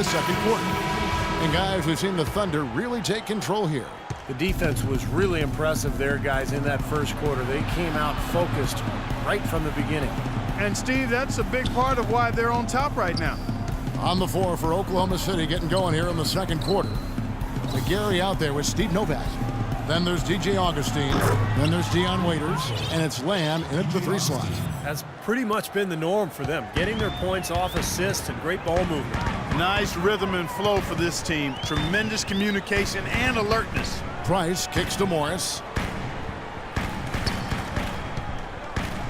the second quarter. And guys, we've seen the Thunder really take control here. The defense was really impressive there, guys, in that first quarter. They came out focused right from the beginning. And, Steve, that's a big part of why they're on top right now. On the floor for Oklahoma City, getting going here in the second quarter. McGarry out there with Steve Novak. Then there's DJ Augustine. Then there's Dion Waiters. And it's Lamb in at the 3 slot. That's pretty much been the norm for them, getting their points off assists and great ball movement. Nice rhythm and flow for this team. Tremendous communication and alertness. Price kicks to Morris.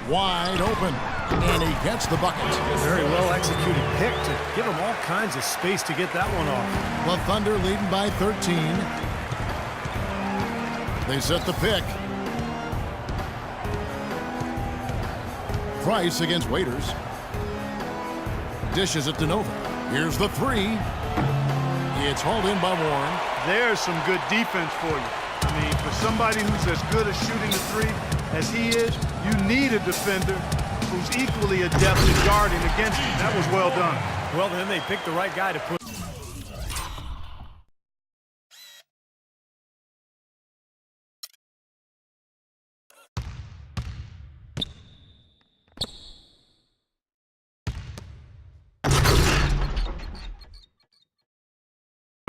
Wide open. And he gets the bucket. Very well executed pick to give him all kinds of space to get that one off. The Thunder leading by 13. They set the pick. Price against Waiters. Dishes it to Nova. Here's the 3. It's hauled in by Warren. There's some good defense for you. I mean, for somebody who's as good at shooting the 3 as he is, you need a defender who's equally adept at guarding against him. That was well done. Well, then they picked the right guy to put.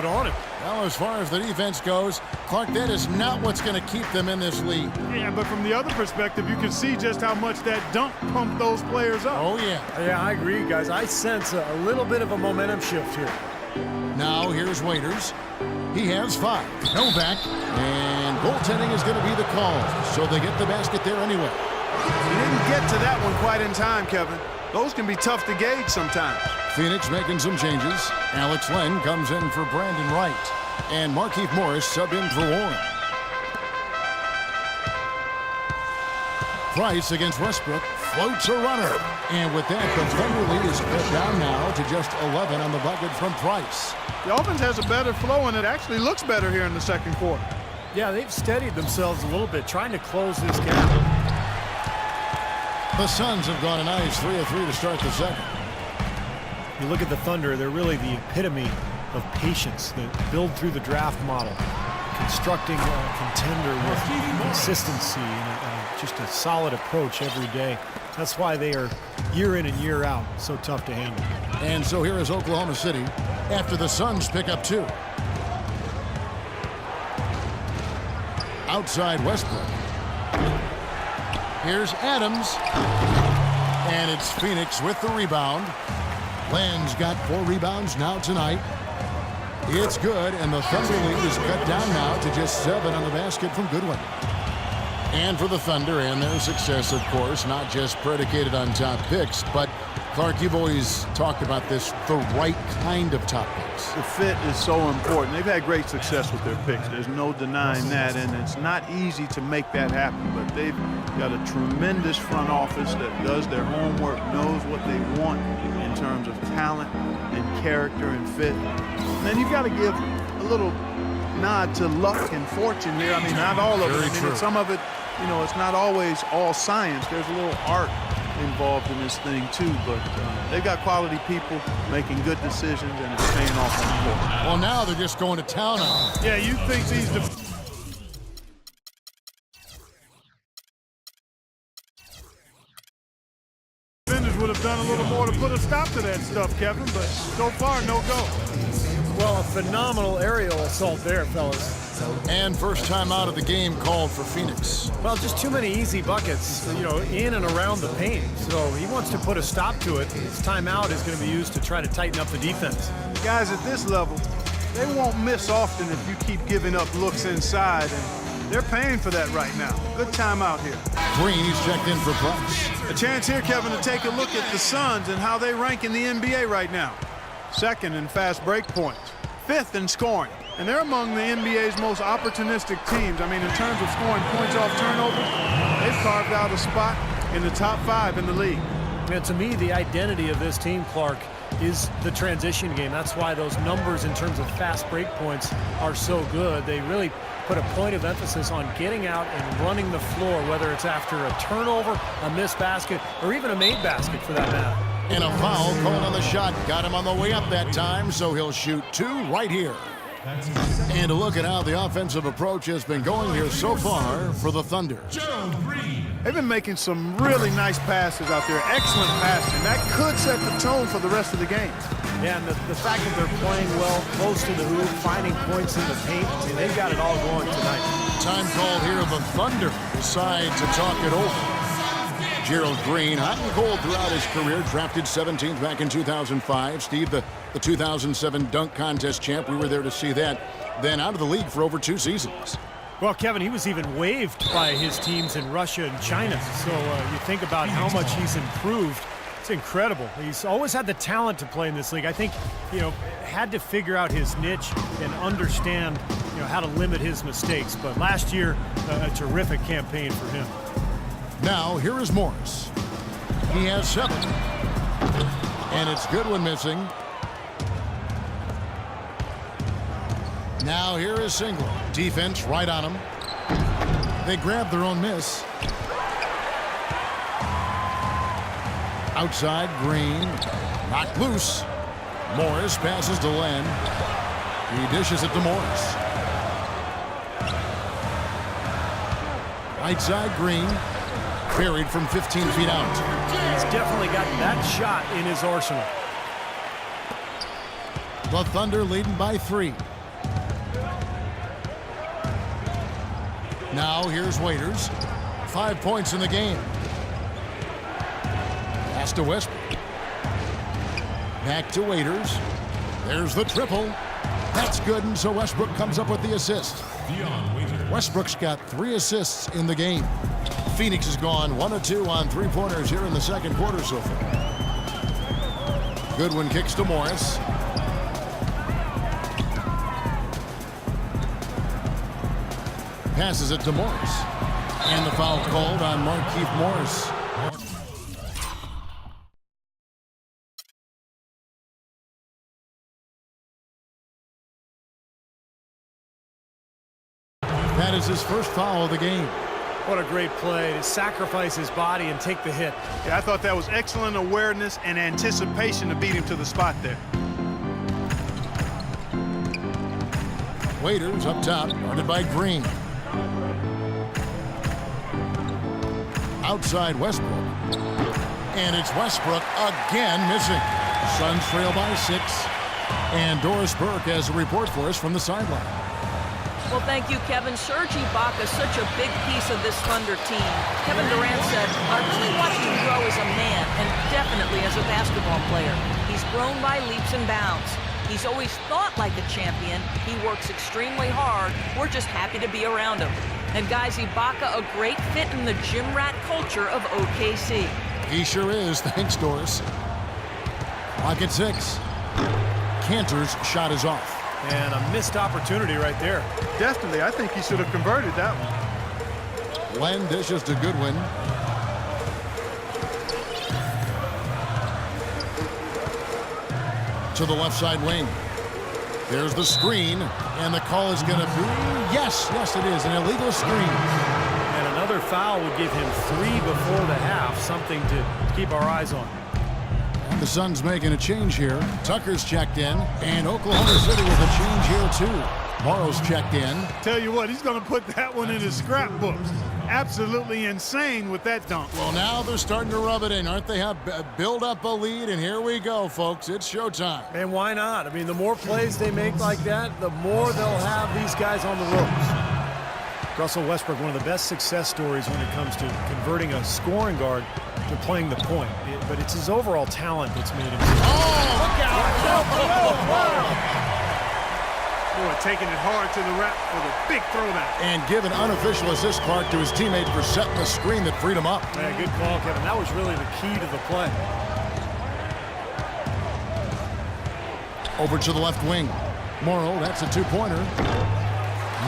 On him. Well, as far as the defense goes, Clark, that is not what's going to keep them in this league. Yeah, but from the other perspective, you can see just how much that dunk pumped those players up. Oh, yeah. Yeah, I agree, guys. I sense a little bit of a momentum shift here. Now here's Waiters. He has 5. Novak. And goaltending is going to be the call. So they get the basket there anyway. You didn't get to that one quite in time, Kevin. Those can be tough to gauge sometimes. Phoenix making some changes. Alex Len comes in for Brandon Wright. And Markieff Morris sub in for Warren. Price against Westbrook. Floats a runner. And with that, the Thunder lead is cut down now to just 11 on the bucket from Price. The offense has a better flow, and it actually looks better here in the second quarter. Yeah, they've steadied themselves a little bit, trying to close this gap. The Suns have gone a nice 3 of 3 to start the second. You look at the Thunder, they're really the epitome of patience. They build through the draft model, constructing a contender with consistency and just a solid approach every day. That's why they are year in and year out so tough to handle. And so here is Oklahoma City after the Suns pick up 2. Outside Westbrook. Here's Adams. And it's Phoenix with the rebound. Len's got 4 rebounds now tonight. It's good, and the Thunder lead is cut down now to just 7 on the basket from Goodwin. And for the Thunder and their success, of course, not just predicated on top picks, but Clark, you've always talked about this, the right kind of top picks. The fit is so important. They've had great success with their picks. There's no denying that, and it's not easy to make that happen, but they've got a tremendous front office that does their homework, knows what they want in terms of talent and character and fit. And then you've got to give a little nod to luck and fortune here. I mean, not all of it. I mean, some of it, you know, it's not always all science. There's a little art involved in this thing too, but they've got quality people making good decisions, and it's paying off on the floor. Well, now they're just going to town on them. Yeah, you think these defenders would have done a little more to put a stop to that stuff, Kevin, but so far, no go. Well, a phenomenal aerial assault there, fellas. And first time out of the game called for Phoenix. Well, just too many easy buckets, you know, in and around the paint. So he wants to put a stop to it. His timeout is going to be used to try to tighten up the defense. Guys at this level, they won't miss often if you keep giving up looks inside, and they're paying for that right now. Good timeout here. Green, he's checked in for Price. A chance here, Kevin, to take a look at the Suns and how they rank in the NBA right now. Second in fast break points, 5th in scoring, and they're among the NBA's most opportunistic teams. I mean, in terms of scoring points off turnovers, they've carved out a spot in the top 5 in the league. And to me, the identity of this team, Clark, is the transition game. That's why those numbers in terms of fast break points are so good. They really put a point of emphasis on getting out and running the floor, whether it's after a turnover, a missed basket, or even a made basket for that matter. And a foul called on the shot. Got him on the way up that time, so he'll shoot 2 right here. And a look at how the offensive approach has been going here so far for the Thunder. They've been making some really nice passes out there. Excellent passing. That could set the tone for the rest of the game. Yeah, and the fact that they're playing well, close to the hoop, finding points in the paint, I mean, they've got it all going tonight. Time called here. The Thunder decide to talk it over. Gerald Green, hot and cold throughout his career, drafted 17th back in 2005. Steve, the 2007 dunk contest champ, we were there to see that. Then out of the league for over 2 seasons. Well, Kevin, he was even waived by his teams in Russia and China. So you think about how much he's improved. It's incredible. He's always had the talent to play in this league. I think, had to figure out his niche and understand, how to limit his mistakes. But last year, a terrific campaign for him. Now, here is Morris. He has 7. And it's Goodwin missing. Now, here is Single. Defense right on him. They grab their own miss. Outside, Green. Knocked loose. Morris passes to Len. He dishes it to Morris. Right side, Green. Buried from 15 feet out. He's definitely got that shot in his arsenal. The Thunder leading by 3. Now here's Waiters. 5 points in the game. Pass to Westbrook. Back to Waiters. There's the triple. That's good, and so Westbrook comes up with the assist. Westbrook's got 3 assists in the game. Phoenix has gone 1 of 2 on 3-pointers here in the second quarter so far. Goodwin kicks to Morris. Passes it to Morris. And the foul called on Markieff Morris. That is his first foul of the game. What a great play to sacrifice his body and take the hit. Yeah, I thought that was excellent awareness and anticipation to beat him to the spot there. Waiters up top, guarded by Green. Outside Westbrook. And it's Westbrook again missing. Suns trail by 6. And Doris Burke has a report for us from the sideline. Well, thank you, Kevin. Serge Ibaka is such a big piece of this Thunder team. Kevin Durant said, I really watched him grow as a man and definitely as a basketball player. He's grown by leaps and bounds. He's always thought like a champion. He works extremely hard. We're just happy to be around him. And guys, Ibaka, a great fit in the gym rat culture of OKC. He sure is. Thanks, Doris. Clock at 6. Cantor's shot is off. And a missed opportunity right there. Definitely, I think he should have converted that one. Len dishes to Goodwin. To the left side wing. There's the screen, and the call is going to be, yes, it is, an illegal screen. And another foul would give him 3 before the half, something to keep our eyes on. And the Suns making a change here. Tucker's checked in, and Oklahoma City with a change here too. Morrow's checked in. Tell you what, he's going to put that one in his scrapbooks. Absolutely insane with that dunk. Well, now they're starting to rub it in, aren't they? Build up a lead, and here we go, folks. It's showtime. And why not? I mean, the more plays they make like that, the more they'll have these guys on the ropes. Russell Westbrook, one of the best success stories when it comes to converting a scoring guard to playing the point. But it's his overall talent that's made him. Oh, look out! Boy, taking it hard to the rack for the big throwdown. And give an unofficial assist, Clark, to his teammate for setting the screen that freed him up. Yeah, good call, Kevin. That was really the key to the play. Over to the left wing. Morrow, that's a 2-pointer.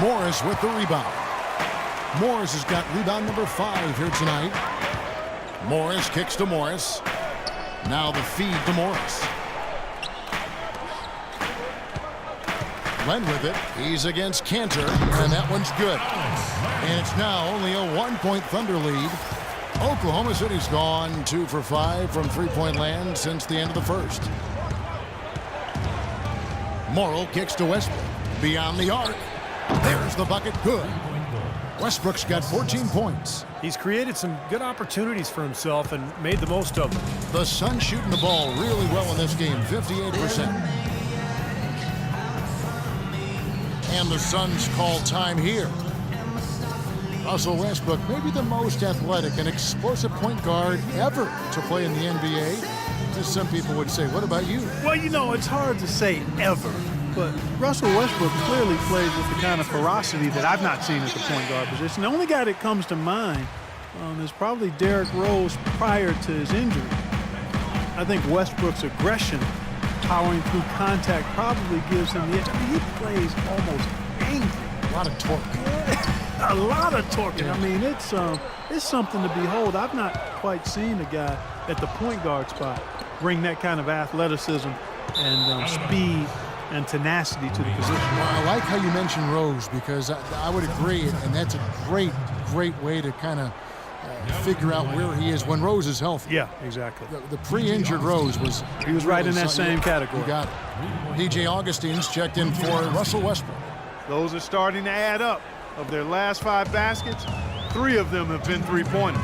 Morris with the rebound. Morris has got rebound number 5 here tonight. Morris kicks to Morris. Now the feed to Morris. Len with it. He's against Cantor, and that one's good. And it's now only a 1-point Thunder lead. Oklahoma City's gone 2 for 5 from three-point land since the end of the first. Morrill kicks to Westbrook. Beyond the arc. There's the bucket. Good. Westbrook's got 14 points. He's created some good opportunities for himself and made the most of them. The Suns shooting the ball really well in this game, 58%. And the Suns call time here. Russell Westbrook, maybe the most athletic and explosive point guard ever to play in the NBA. As some people would say, what about you? Well, you know, it's hard to say ever, but Russell Westbrook clearly plays with the kind of ferocity that I've not seen at the point guard position. The only guy that comes to mind is probably Derrick Rose prior to his injury. I think Westbrook's aggression, powering through contact, probably gives him the edge. I mean, he plays almost angry. A lot of torque. A lot of torque. Yeah. I mean, it's something to behold. I've not quite seen a guy at the point guard spot bring that kind of athleticism and speed and tenacity to the position. Well, I like how you mentioned Rose because I would agree, and that's a great way to kind of figure out where he is when Rose is healthy. Yeah, exactly. The pre-injured Rose was... He was right in that same category. You got it. DJ Augustine's checked in for Russell Westbrook. Those are starting to add up. Of their last 5 baskets, 3 of them have been three-pointers.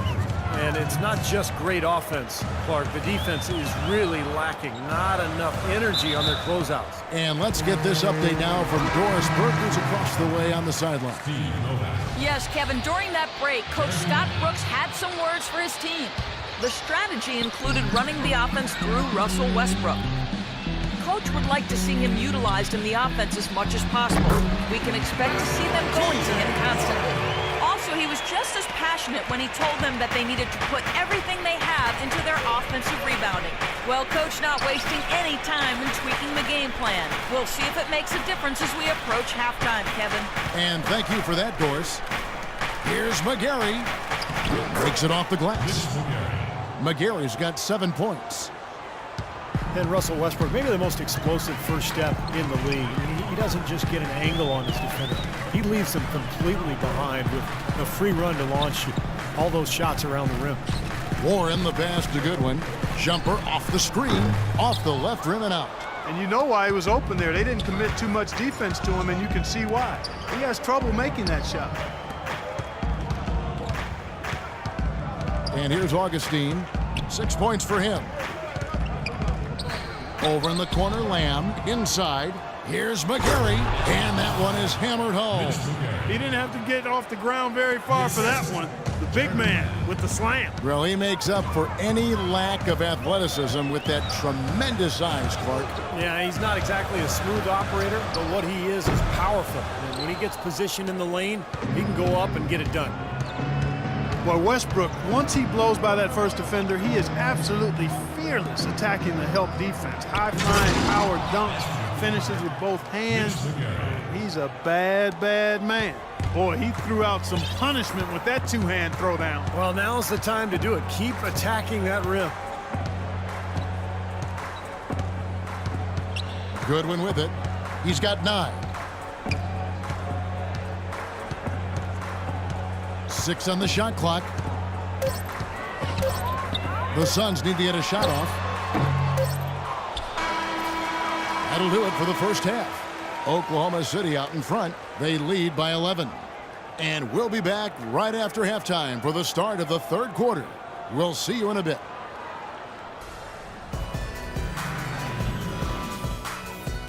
And it's not just great offense, Clark. The defense is really lacking. Not enough energy on their closeouts. And let's get this update now from Doris Burke, who's across the way on the sideline. Yes, Kevin, during that break, Coach Scott Brooks had some words for his team. The strategy included running the offense through Russell Westbrook. Coach would like to see him utilized in the offense as much as possible. We can expect to see them going to him constantly. Also, he was just as passionate when he told them that they needed to put everything they have into their offensive rebounding. Well, Coach not wasting any time in tweaking the game plan. We'll see if it makes a difference as we approach halftime, Kevin. And thank you for that, Doris. Here's McGarry. Breaks it off the glass. McGarry's got 7 points. And Russell Westbrook, maybe the most explosive first step in the league. He doesn't just get an angle on his defender. He leaves them completely behind with a free run to launch all those shots around the rim. Warren, the pass to Goodwin. Jumper off the screen, off the left rim and out. And you know why he was open there. They didn't commit too much defense to him, and you can see why. He has trouble making that shot. And here's Augustine. 6 points for him. Over in the corner, Lamb. Inside. Here's McGarry. And that one is hammered home. He didn't have to get off the ground very far for that one. The big man with the slam. Well, he makes up for any lack of athleticism with that tremendous size, Clark. Yeah, he's not exactly a smooth operator, but what he is powerful. And when he gets positioned in the lane, he can go up and get it done. Well, Westbrook, once he blows by that first defender, he is absolutely fearless attacking the help defense. High-flying power dunks, finishes with both hands. He's a bad, bad man. Boy, he threw out some punishment with that two-hand throwdown. Well, now's the time to do it. Keep attacking that rim. Goodwin with it. He's got 9. 6 on the shot clock. The Suns need to get a shot off. That'll do it for the first half. Oklahoma City out in front. They lead by 11. And we'll be back right after halftime for the start of the third quarter. We'll see you in a bit.